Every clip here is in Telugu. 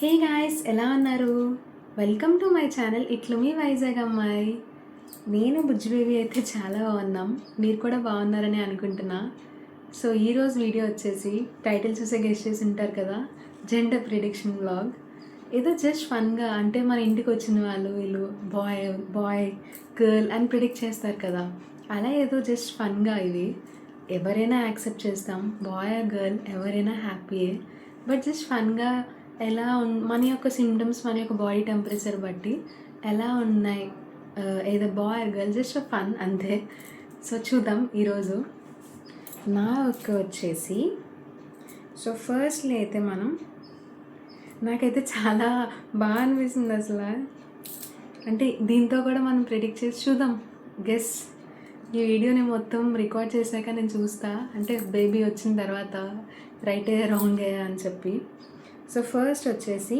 హే గాయ్స్, ఎలా ఉన్నారు? Welcome to my channel. ఇట్లు మీ వైజాగ్ అమ్మాయి. నేను బుజ్జి బేబీ అయితే చాలా బాగున్నాం. మీరు కూడా బాగున్నారని అనుకుంటున్నా. సో ఈరోజు వీడియో వచ్చేసి టైటిల్ చూసే గెస్ట్ చేసి ఉంటారు కదా, జెండర్ ప్రిడిక్షన్ వ్లాగ్. ఏదో జస్ట్ ఫన్గా, అంటే మన ఇంటికి వచ్చిన వాళ్ళు వీళ్ళు బాయ్ బాయ్ గర్ల్ అని ప్రిడిక్ట్ చేస్తారు కదా, అలా ఏదో జస్ట్ ఫన్గా ఇది. ఎవరైనా యాక్సెప్ట్ చేస్తాం, బాయ్ ఆర్ గర్ల్ ఎవరైనా హ్యాపీయే. బట్ జస్ట్ ఫన్గా ఎలా మన యొక్క సిమ్టమ్స్, మన యొక్క బాడీ టెంపరేచర్ బట్టి ఎలా ఉన్నాయి, ఏదో boy or girl, just fun అంతే. సో చూద్దాం ఈరోజు. నా యొక్క వచ్చేసి సో ఫస్ట్లీ అయితే నాకైతే చాలా బాగా అనిపిస్తుంది అసలు. అంటే దీంతో కూడా మనం ప్రిడిక్ట్ చేసి చూద్దాం. గెస్. ఈ వీడియోని మొత్తం రికార్డ్ చేశాక నేను చూస్తా, అంటే బేబీ వచ్చిన తర్వాత రైటే రాంగే అని చెప్పి. సో ఫస్ట్ వచ్చేసి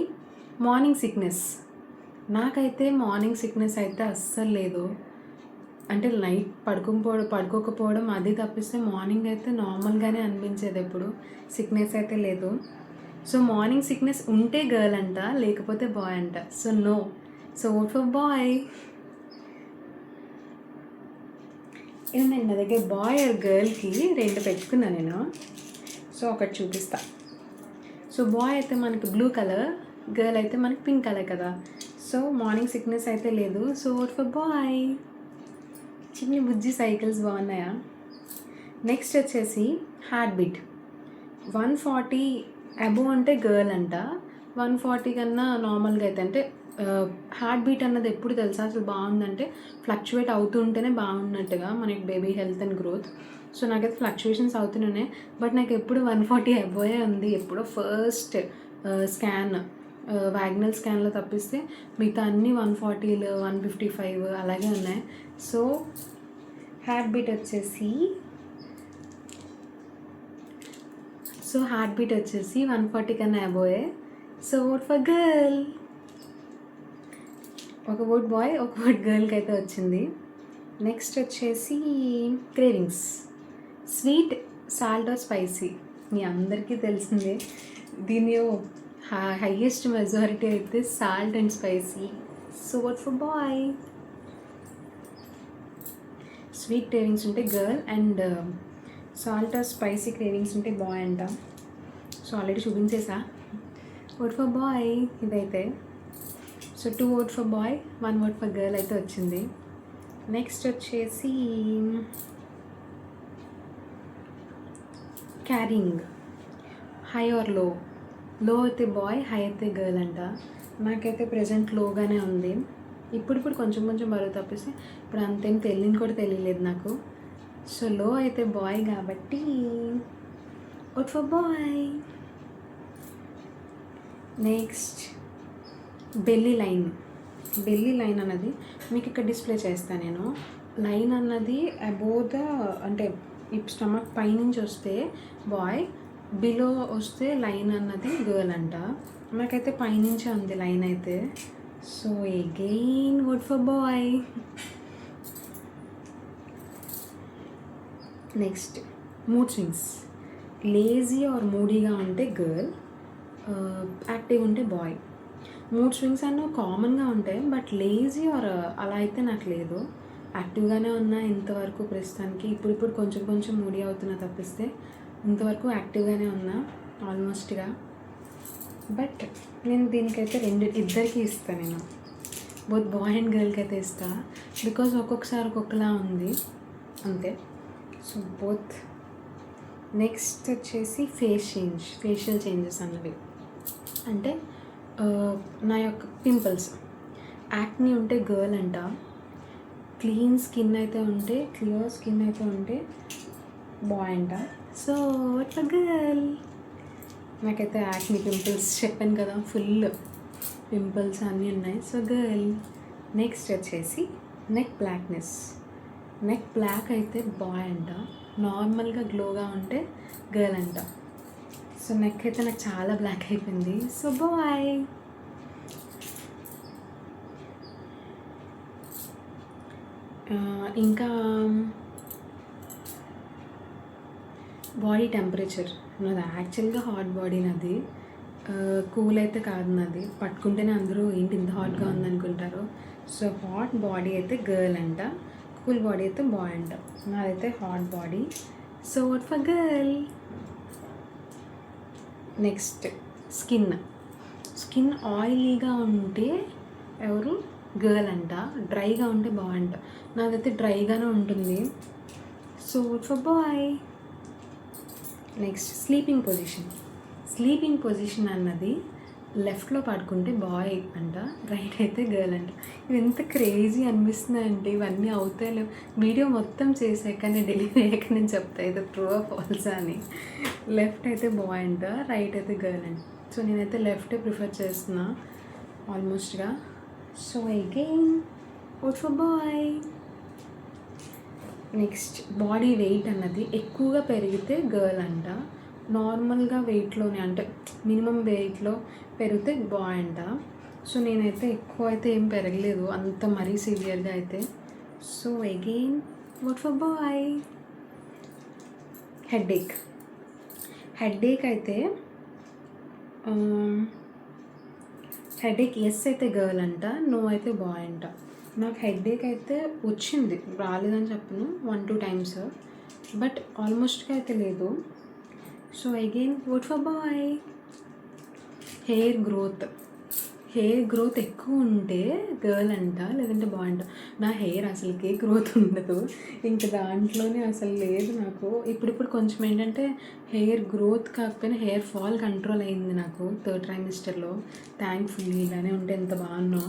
మార్నింగ్ సిక్నెస్. నాకైతే మార్నింగ్ సిక్నెస్ అయితే అస్సలు లేదు. అంటే నైట్ పడుకోకపోవడం అది తప్పిస్తే మార్నింగ్ అయితే నార్మల్గానే అనిపించేది, ఎప్పుడు సిక్నెస్ అయితే లేదు. సో మార్నింగ్ సిక్నెస్ ఉంటే గర్ల్ అంట, లేకపోతే బాయ్ అంట. So no. So vote for boy. నేను నా దగ్గర బాయ్ ఆర్ గర్ల్కి రెండు పెట్టుకున్నా నేను. సో ఒకటి చూపిస్తా. సో బాయ్ అయితే మనకి బ్లూ కలర్, గర్ల్ అయితే మనకి పింక్ కలర్ కదా. సో మార్నింగ్ సిక్నెస్ అయితే లేదు. So vote for boy. చిన్ని బుజ్జి సైకిల్స్ బాగున్నాయా? నెక్స్ట్ వచ్చేసి హార్ట్ బీట్. 140 అబోవ్ అంటే గర్ల్ అంట. 140 కన్నా నార్మల్గా అయితే, అంటే హార్ట్ బీట్ అన్నది ఎప్పుడు తెలుసా అసలు బాగుందంటే, ఫ్లక్చువేట్ అవుతుంటేనే బాగున్నట్టుగా మనకి baby health and growth. So నాకైతే ఫ్లక్చువేషన్స్ అవుతూనే, బట్ నాకు ఎప్పుడు 140 అబోయే ఉంది. ఎప్పుడో ఫస్ట్ స్కాన్, వాగ్నల్ స్కాన్లో తప్పిస్తే మిగతా అన్నీ 140లు 155 అలాగే ఉన్నాయి. సో హార్ట్ బీట్ వచ్చేసి 140 కన్నా అబోయే. So vote for girl. ఒక ఓట్ బాయ్, ఒక ఓట్ గర్ల్కి అయితే వచ్చింది. నెక్స్ట్ వచ్చేసి cravings. Sweet, salt or spicy, మీ అందరికీ తెలిసిందే. దీని హైయెస్ట్ మెజారిటీ అయితే salt and spicy. So vote for boy. Sweet cravings ఉంటే girl and salt or spicy cravings ఉంటే బాయ్ అంట. సో ఆల్రెడీ చూపించేసా. ఓట్ ఫర్ బాయ్ ఇదైతే. So 2 vote for boy, 1 vote for girl అయితే వచ్చింది. నెక్స్ట్ వచ్చేసి క్యారింగ్. హై ఆర్ లో. లో అయితే బాయ్, హై అయితే గర్ల్ అంట. నాకైతే ప్రజెంట్ లోగానే ఉంది. ఇప్పుడు కొంచెం బరువు తప్పిస్తే ఇప్పుడు అంతేం తెలియని కూడా తెలియలేదు నాకు. సో లో అయితే బాయ్ కాబట్టి vote for boy. Next belly line. Belly line అన్నది మీకు ఇక్కడ డిస్ప్లే చేస్తాను నేను. లైన్ అన్నది అబోవ్ ద, అంటే ఈ స్టమక్ పైనుంచి వస్తే బాయ్, బిలో వస్తే లైన్ అన్నది గర్ల్ అంట. నాకైతే పైనుంచే ఉంది లైన్ అయితే. So again vote for boy. Next mood swings. Lazy or మూడీగా ఉంటే గర్ల్, యాక్టివ్ ఉంటే బాయ్. మూడ్ స్వింగ్స్ అన్నీ కామన్గా ఉంటాయి, బట్ లేజీ ఆర్ అలా అయితే నాకు లేదు. యాక్టివ్గానే ఉన్నా ఇంతవరకు ప్రస్తుతానికి. ఇప్పుడు కొంచెం మూడీ అవుతున్నా తప్పిస్తే ఇంతవరకు యాక్టివ్గానే ఉన్నా ఆల్మోస్ట్గా. బట్ నేను దీనికైతే ఇద్దరికి ఇస్తాను. నేను బోత్ బాయ్ అండ్ గర్ల్కి అయితే ఇస్తా, బికాజ్ ఒక్కొక్కసారి ఒక్కొక్కలా ఉంది అంతే. So both. నెక్స్ట్ వచ్చేసి ఫేషియల్ చేంజెస్ అన్నవి. అంటే నా యొక్క పింపుల్స్, యాక్ని ఉంటే గర్ల్ అంట. క్లియర్ స్కిన్ అయితే ఉంటే బాయ్ అంట. So vote for girl. నాకైతే యాక్ని, పింపుల్స్ చెప్పాను కదా, ఫుల్ పింపుల్స్ అన్నీ ఉన్నాయి. So girl. నెక్స్ట్ వచ్చేసి నెక్ బ్లాక్నెస్. నెక్ బ్లాక్ అయితే బాయ్ అంట. నార్మల్గా గ్లోగా ఉంటే గర్ల్ అంట. సో నెక్ అయితే నాకు చాలా బ్లాక్ అయిపోయింది. So boy. ఇంకా బాడీ టెంపరేచర్. నాది యాక్చువల్గా హాట్ బాడీ నాది. కూల్ అయితే కాదు నాది. పట్టుకుంటేనే అందరూ ఏంటి ఇంత హాట్‌గా ఉందనుకుంటారు. సో, హాట్ బాడీ అయితే గర్ల్ అంట. కూల్ బాడీ అయితే బాయ్ అంట. నాదైతే hot body. So, vote for girl. Next skin. Skin ఆయిలీగా ఉంటే ఎవరు గర్ల్ అంట. డ్రైగా ఉంటే బాయ్ అంట. నాదైతే డ్రైగానే ఉంటుంది. So, vote for boy. Next sleeping position. Sleeping position అన్నది లెఫ్ట్లో పడుకుంటే బాయ్ అంట, రైట్ అయితే గర్ల్ అంట. ఇవి ఎంత క్రేజీ అనిపిస్తున్నాయంటే ఇవన్నీ అవుతాయి. వీడియో మొత్తం చేసాక నేను డెలివరీ అయ్యాక నేను చెప్తా ఇది ట్రూ ఆర్ ఫాల్స్ అని. లెఫ్ట్ అయితే బాయ్ అంట, రైట్ అయితే గర్ల్ అంట. సో నేనైతే లెఫ్టే ప్రిఫర్ చేస్తున్నా ఆల్మోస్ట్గా. So again vote for boy. Next body weight అన్నది ఎక్కువగా పెరిగితే గర్ల్ అంట. నార్మల్గా వెయిట్లోనే అంటే మినిమం వెయిట్లో పెరిగితే బాయ్ అంట. సో నేనైతే ఎక్కువ అయితే ఏం పెరగలేదు అంత మరీ సివియర్గా అయితే. So again vote for boy. Headache. Headache అయితే హెడేక్ ఎస్ అయితే గర్ల్ అంట, నో అయితే బాయ్ అంట. నాకు హెడేక్ అయితే వచ్చింది, రాలేదని చెప్పను, 1-2 టైమ్స్, బట్ ఆల్మోస్ట్గా అయితే లేదు. So again vote for boy. Hair growth. Hair growth ఎక్కువ ఉంటే గర్ల్ అంట, లేదంటే బాయ్ అంట. నా హెయిర్ అసలుకి గ్రోత్ ఉండదు, ఇంకా దాంట్లోనే అసలు లేదు నాకు. ఇప్పుడు కొంచెం ఏంటంటే హెయిర్ గ్రోత్ కాకపోయినా హెయిర్ ఫాల్ కంట్రోల్ అయింది నాకు 3rd ట్రైమిస్టర్లో. థ్యాంక్ఫుల్లీ. ఇలానే ఉంటే ఎంత బాగున్నా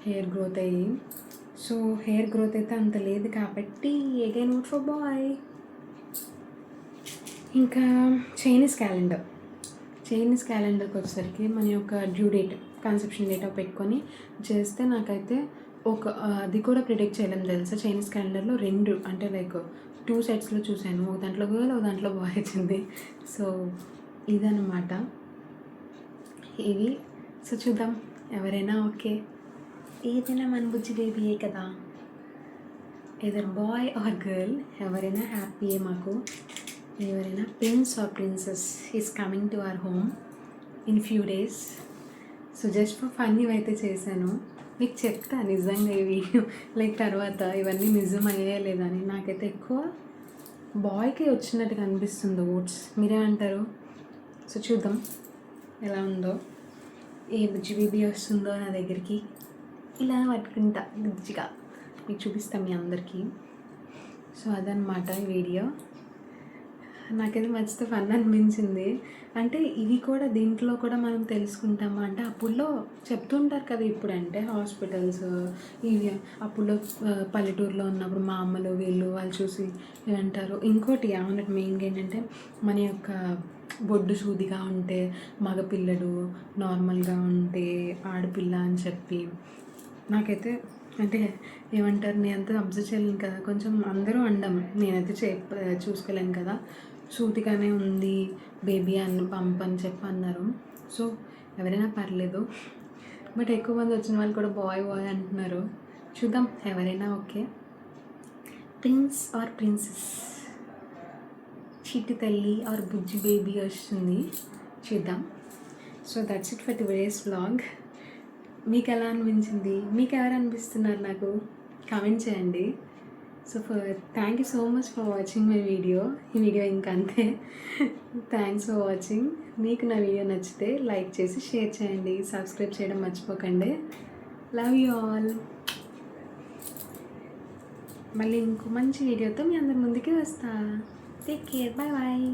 హెయిర్ గ్రోత్ అయ్యి. సో హెయిర్ గ్రోత్ అయితే అంత లేదు కాబట్టి అగైన్ వోట్ ఫర్ బాయ్. ఇంకా చైనీస్ క్యాలెండర్. చైనీస్ క్యాలెండర్కి వచ్చేసరికి మన యొక్క డ్యూ డేట్, కన్సెప్షన్ డేట్ పెట్టుకొని చేస్తే నాకైతే అది కూడా ప్రిడిక్ట్ చేయలేం తెలుసా. చైనీస్ క్యాలెండర్లో 2 అంటే లైక్ 2 సెట్స్లో చూశాను, ఒక దాంట్లో గర్ల్ ఒక దాంట్లో బాయ్ వచ్చింది. సో ఇదన్నమాట ఇవి. సో చూద్దాం ఎవరైనా ఓకే. ఏదైనా మన బుజ్జి బేబీయే కదా, ఏదర్ బాయ్ ఆర్ గర్ల్ ఎవరైనా హ్యాపీయే మాకు. ఎవరైనా prince or princess is coming to our home in few days. So just for fun ఇవైతే చేశాను. మీకు చెప్తా నిజంగా ఈ వీడియో లైక్ తర్వాత ఇవన్నీ నిజం అయ్యే లేదని. నాకైతే ఎక్కువ బాయ్కి వచ్చినట్టుగా అనిపిస్తుంది ఓట్స్, మీరేమంటారు? సో చూద్దాం ఎలా ఉందో. ఏ బుజ్జి బేబీ వస్తుందో నా దగ్గరికి, ఇలా పట్టుకుంటా బుజ్జిగా మీకు చూపిస్తాం మీ అందరికీ. సో అదనమాట ఈ వీడియో. నాకైతే మస్తు ఫన్ అనిపించింది. అంటే ఇవి కూడా దీంట్లో కూడా మనం తెలుసుకుంటామా అంటే అప్పుల్లో చెప్తుంటారు కదా. ఇప్పుడు అంటే హాస్పిటల్స్ ఇవి అప్పుల్లో పల్లెటూరులో ఉన్నప్పుడు మా అమ్మలు వాళ్ళు చూసి ఏమంటారు. ఇంకోటి అవునట్టు మెయిన్గా ఏంటంటే మన యొక్క బొడ్డు సూదిగా ఉంటే మగపిల్లడు, నార్మల్గా ఉంటే ఆడపిల్ల అని చెప్పి. నాకైతే అంటే ఏమంటారు, నేను అంతా అబ్జర్వ్ చేయలేను కదా, కొంచెం అందరూ అండం, నేనైతే చూసుకోలేను కదా. సూటిగానే ఉంది బేబీ అని పంపని చెప్పి అన్నారు. సో ఎవరైనా పర్లేదు, బట్ ఎక్కువ మంది వచ్చిన వాళ్ళు కూడా బాయ్ అంటున్నారు. చూద్దాం ఎవరైనా ఓకే. ప్రిన్స్ ఆర్ ప్రిన్సెస్, చిట్టి తల్లి ఆర్ బుజ్జి బేబీ వస్తుంది, చూద్దాం. So that's it for today's vlog. మీకు ఎలా అనిపించింది, మీకు ఎవరు అనిపిస్తున్నారు నాకు కామెంట్ చేయండి. So thank you so much for watching my video. ఈ వీడియో ఇంకా అంతే. Thanks for watching. మీకు నా వీడియో నచ్చితే లైక్ చేసి షేర్ చేయండి, సబ్స్క్రైబ్ చేయడం మర్చిపోకండి. Love you all. మళ్ళీ ఇంకో మంచి వీడియోతో మీ అందరి ముందుకి వస్తా. Take care, bye bye.